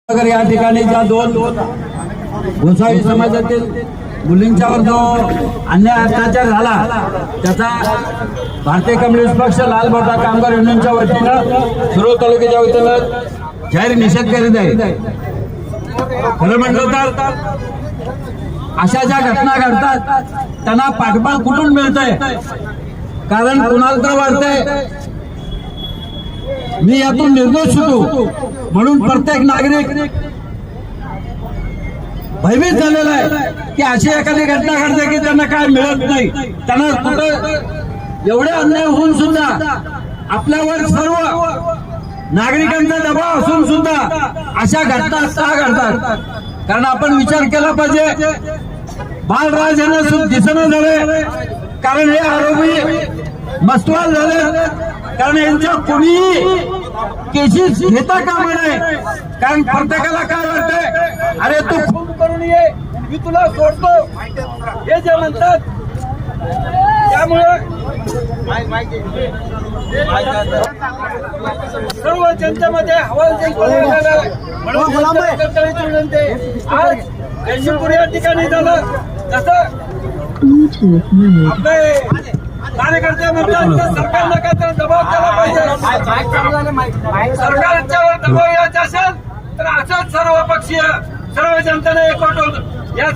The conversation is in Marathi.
या ठिकाणी ज्या दोन गोसावी समाजातील मुलींच्यावर जो अन्याय अत्याचार झाला त्याचा भारतीय कम्युनिस्ट पक्ष लाल मोठा कामगार युनियनच्या वतीनं शिरोळ तालुक्याच्या वतीनं जाहीर निषेध करीत आहे। खरं म्हटलं तर अशा ज्या घटना घडतात त्यांना पाठबळ कुठून मिळतंय? कारण कुणाला तर वाटतंय मी यातून निर्दोष होतो म्हणून प्रत्येक नागरिक भयभीत झालेला आहे की अशी एखादी घटना घडते की त्यांना काय मिळत नाही। त्यांना कुठं एवढे अन्याय होऊन सुद्धा आपल्यावर सर्व नागरिकांचा दबाव असून सुद्धा अशा घटना का घडतात? कारण आपण विचार केला पाहिजे। बालराज यांना दिसणं झाले कारण हे आरोपी मस्तवाल झाले कारण यांच्या कोणीही केसेस घेता कामा नये। कारण प्रत्येकाला काय वाटतंय अरे तू खून करून ये मी तुला सोडतो हे जे म्हणतात त्यामुळे सर्व जनतेमध्ये हवाल आज जयसिंगपूर या ठिकाणी झालं तसं आपले कार्यकर्ते म्हणतात सरकारनं काहीतरी दबाव केला पाहिजे। सरकारच्यावर दबाव यायचा असेल तर असंच सर्व पक्षीय सर्व जनतेने एकवटून या